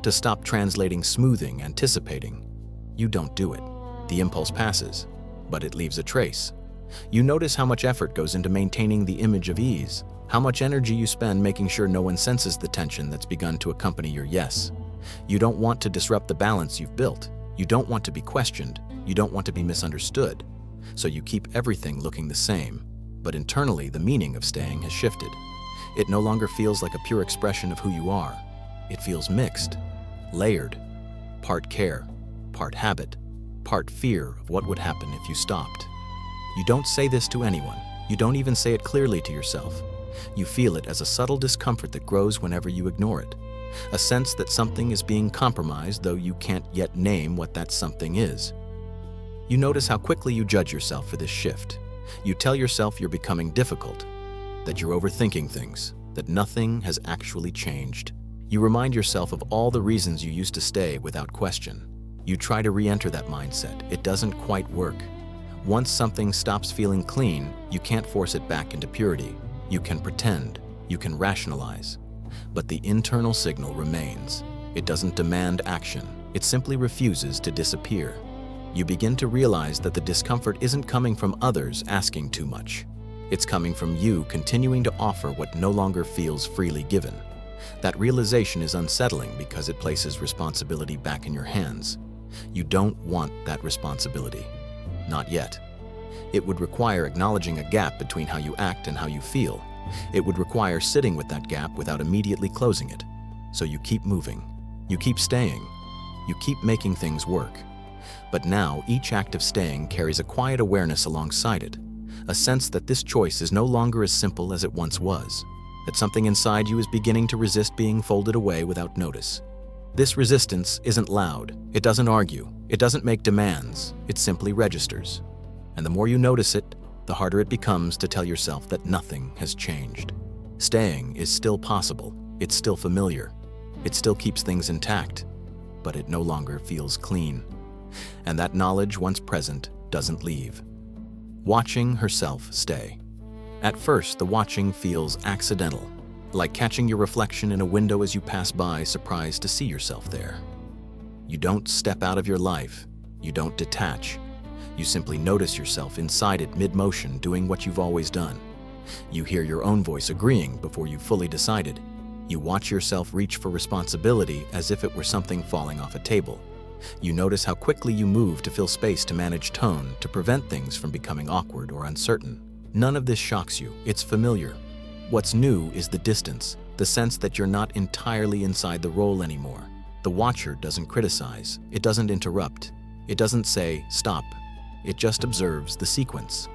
to stop translating smoothing, anticipating. You don't do it. The impulse passes, but it leaves a trace. You notice how much effort goes into maintaining the image of ease, how much energy you spend making sure no one senses the tension that's begun to accompany your yes. You don't want to disrupt the balance you've built. You don't want to be questioned. You don't want to be misunderstood. So you keep everything looking the same. But internally, the meaning of staying has shifted. It no longer feels like a pure expression of who you are. It feels mixed, layered, part care, part habit, part fear of what would happen if you stopped. You don't say this to anyone. You don't even say it clearly to yourself. You feel it as a subtle discomfort that grows whenever you ignore it. A sense that something is being compromised, though you can't yet name what that something is. You notice how quickly you judge yourself for this shift. You tell yourself you're becoming difficult, that you're overthinking things, that nothing has actually changed. You remind yourself of all the reasons you used to stay without question. You try to re-enter that mindset. It doesn't quite work. Once something stops feeling clean, you can't force it back into purity. You can pretend, you can rationalize, but the internal signal remains. It doesn't demand action. It simply refuses to disappear. You begin to realize that the discomfort isn't coming from others asking too much. It's coming from you continuing to offer what no longer feels freely given. That realization is unsettling because it places responsibility back in your hands. You don't want that responsibility. Not yet. It would require acknowledging a gap between how you act and how you feel. It would require sitting with that gap without immediately closing it. So you keep moving. You keep staying. You keep making things work. But now, each act of staying carries a quiet awareness alongside it, a sense that this choice is no longer as simple as it once was, that something inside you is beginning to resist being folded away without notice. This resistance isn't loud. It doesn't argue. It doesn't make demands. It simply registers. And the more you notice it, the harder it becomes to tell yourself that nothing has changed. Staying is still possible. It's still familiar. It still keeps things intact, but it no longer feels clean. And that knowledge, once present, doesn't leave. Watching herself stay. At first, the watching feels accidental, like catching your reflection in a window as you pass by, surprised to see yourself there. You don't step out of your life. You don't detach. You simply notice yourself inside it mid-motion, doing what you've always done. You hear your own voice agreeing before you've fully decided. You watch yourself reach for responsibility as if it were something falling off a table. You notice how quickly you move to fill space, to manage tone, to prevent things from becoming awkward or uncertain. None of this shocks you. It's familiar. What's new is the distance, the sense that you're not entirely inside the role anymore. The watcher doesn't criticize. It doesn't interrupt. It doesn't say, stop. It just observes the sequence.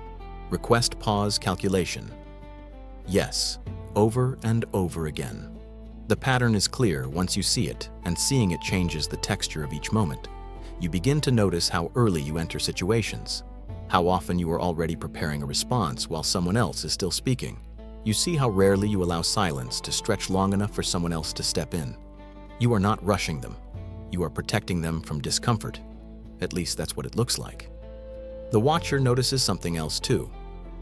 Request, pause, calculation. Yes, over and over again. The pattern is clear once you see it, and seeing it changes the texture of each moment. You begin to notice how early you enter situations, how often you are already preparing a response while someone else is still speaking. You see how rarely you allow silence to stretch long enough for someone else to step in. You are not rushing them. You are protecting them from discomfort. At least that's what it looks like. The watcher notices something else too.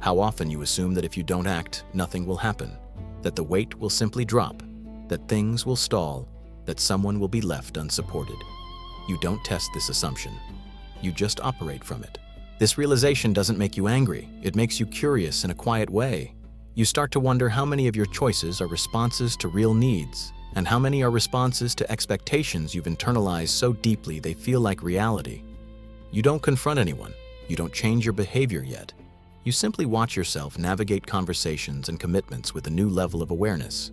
How often you assume that if you don't act, nothing will happen, that the weight will simply drop, that things will stall, that someone will be left unsupported. You don't test this assumption. You just operate from it. This realization doesn't make you angry. It makes you curious in a quiet way. You start to wonder how many of your choices are responses to real needs, and how many are responses to expectations you've internalized so deeply they feel like reality. You don't confront anyone. You don't change your behavior yet. You simply watch yourself navigate conversations and commitments with a new level of awareness.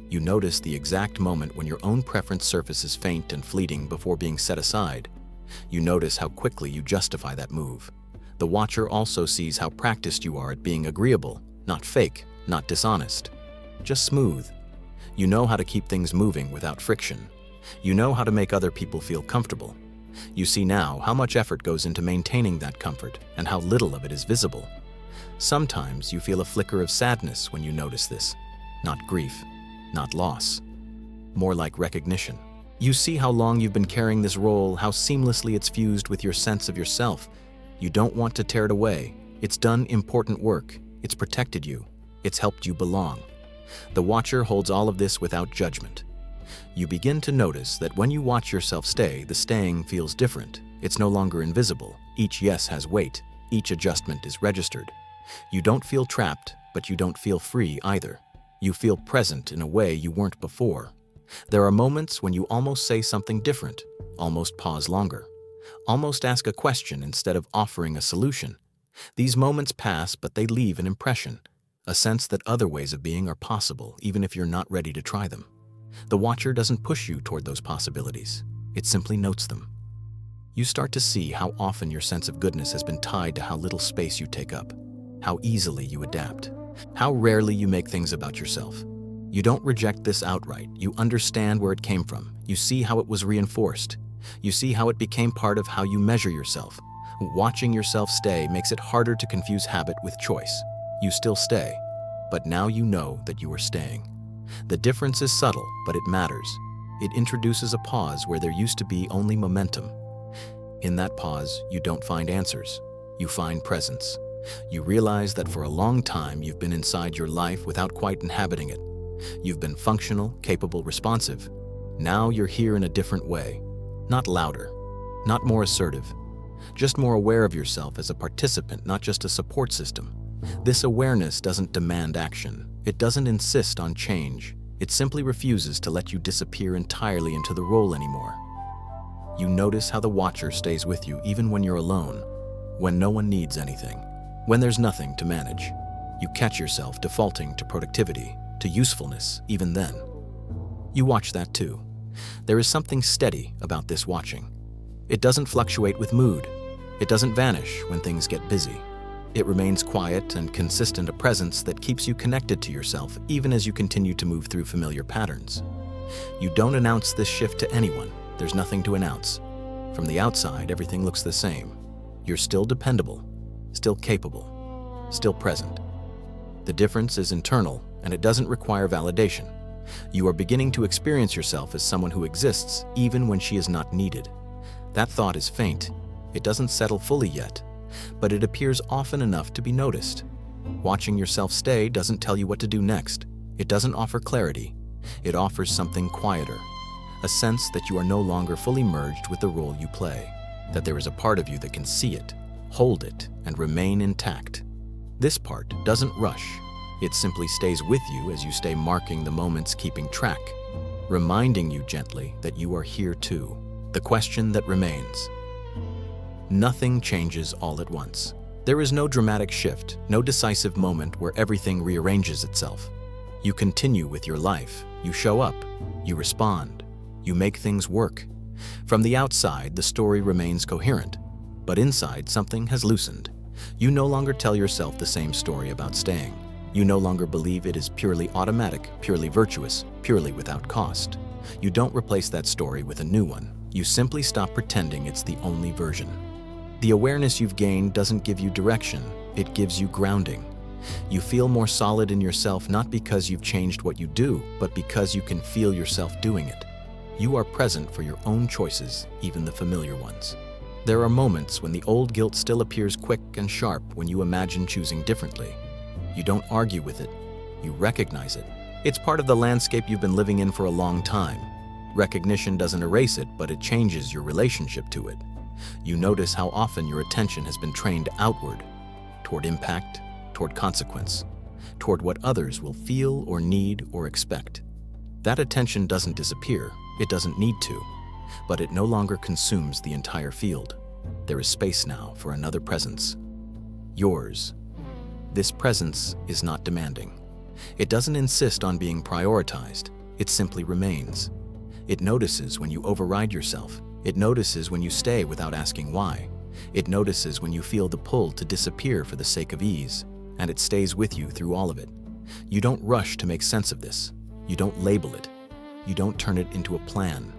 You notice the exact moment when your own preference surfaces faint and fleeting before being set aside. You notice how quickly you justify that move. The watcher also sees how practiced you are at being agreeable, not fake, not dishonest, just smooth. You know how to keep things moving without friction. You know how to make other people feel comfortable. You see now how much effort goes into maintaining that comfort and how little of it is visible. Sometimes you feel a flicker of sadness when you notice this, not grief, not loss, more like recognition. You see how long you've been carrying this role, how seamlessly it's fused with your sense of yourself. You don't want to tear it away. It's done important work. It's protected you. It's helped you belong. The watcher holds all of this without judgment. You begin to notice that when you watch yourself stay, the staying feels different. It's no longer invisible. Each yes has weight. Each adjustment is registered. You don't feel trapped, but you don't feel free either. You feel present in a way you weren't before. There are moments when you almost say something different, almost pause longer, almost ask a question instead of offering a solution. These moments pass, but they leave an impression, a sense that other ways of being are possible, even if you're not ready to try them. The watcher doesn't push you toward those possibilities. It simply notes them. You start to see how often your sense of goodness has been tied to how little space you take up, how easily you adapt, how rarely you make things about yourself. You don't reject this outright. You understand where it came from. You see how it was reinforced. You see how it became part of how you measure yourself. Watching yourself stay makes it harder to confuse habit with choice. You still stay, but now you know that you are staying. The difference is subtle, but it matters. It introduces a pause where there used to be only momentum. In that pause, you don't find answers. You find presence. You realize that for a long time you've been inside your life without quite inhabiting it. You've been functional, capable, responsive. Now you're here in a different way. Not louder, not more assertive, just more aware of yourself as a participant, not just a support system. This awareness doesn't demand action. It doesn't insist on change. It simply refuses to let you disappear entirely into the role anymore. You notice how the watcher stays with you even when you're alone, when no one needs anything, when there's nothing to manage. You catch yourself defaulting to productivity, to usefulness, even then. You watch that too. There is something steady about this watching. It doesn't fluctuate with mood. It doesn't vanish when things get busy. It remains quiet and consistent, a presence that keeps you connected to yourself even as you continue to move through familiar patterns. You don't announce this shift to anyone. There's nothing to announce. From the outside, everything looks the same. You're still dependable, still capable, still present. The difference is internal, and it doesn't require validation. You are beginning to experience yourself as someone who exists even when she is not needed. That thought is faint. It doesn't settle fully yet, but it appears often enough to be noticed. Watching yourself stay doesn't tell you what to do next. It doesn't offer clarity. It offers something quieter, a sense that you are no longer fully merged with the role you play, that there is a part of you that can see it, hold it, and remain intact. This part doesn't rush. It simply stays with you as you stay, marking the moments, keeping track, reminding you gently that you are here too. The question that remains: nothing changes all at once. There is no dramatic shift, no decisive moment where everything rearranges itself. You continue with your life. You show up. You respond. You make things work. From the outside, the story remains coherent, but inside, something has loosened. You no longer tell yourself the same story about staying. You no longer believe it is purely automatic, purely virtuous, purely without cost. You don't replace that story with a new one. You simply stop pretending it's the only version. The awareness you've gained doesn't give you direction, it gives you grounding. You feel more solid in yourself not because you've changed what you do, but because you can feel yourself doing it. You are present for your own choices, even the familiar ones. There are moments when the old guilt still appears quick and sharp when you imagine choosing differently. You don't argue with it, you recognize it. It's part of the landscape you've been living in for a long time. Recognition doesn't erase it, but it changes your relationship to it. You notice how often your attention has been trained outward, toward impact, toward consequence, toward what others will feel or need or expect. That attention doesn't disappear, it doesn't need to, but it no longer consumes the entire field. There is space now for another presence. Yours. This presence is not demanding. It doesn't insist on being prioritized, it simply remains. It notices when you override yourself. It notices when you stay without asking why. It notices when you feel the pull to disappear for the sake of ease, and it stays with you through all of it. You don't rush to make sense of this. You don't label it. You don't turn it into a plan.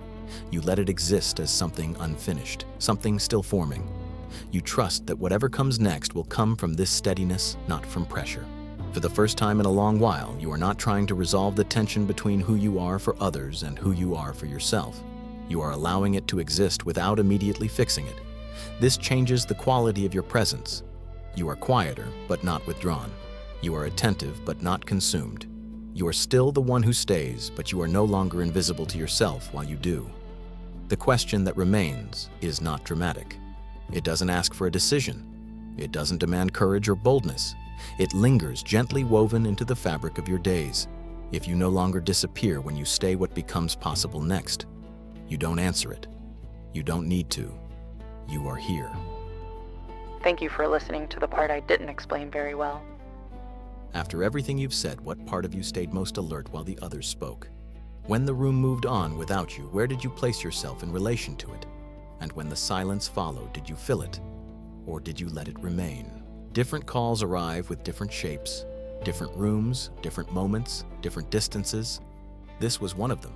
You let it exist as something unfinished, something still forming. You trust that whatever comes next will come from this steadiness, not from pressure. For the first time in a long while, you are not trying to resolve the tension between who you are for others and who you are for yourself. You are allowing it to exist without immediately fixing it. This changes the quality of your presence. You are quieter, but not withdrawn. You are attentive, but not consumed. You are still the one who stays, but you are no longer invisible to yourself while you do. The question that remains is not dramatic. It doesn't ask for a decision. It doesn't demand courage or boldness. It lingers gently woven into the fabric of your days. If you no longer disappear when you stay, what becomes possible next? You don't answer it. You don't need to. You are here.
Thank you for listening to the part I didn't explain very well.
After everything you've said, what part of you stayed most alert while the others spoke? When the room moved on without you, where did you place yourself in relation to it? And when the silence followed, did you fill it? Or did you let it remain? Different calls arrive with different shapes, different rooms, different moments, different distances. This was one of them.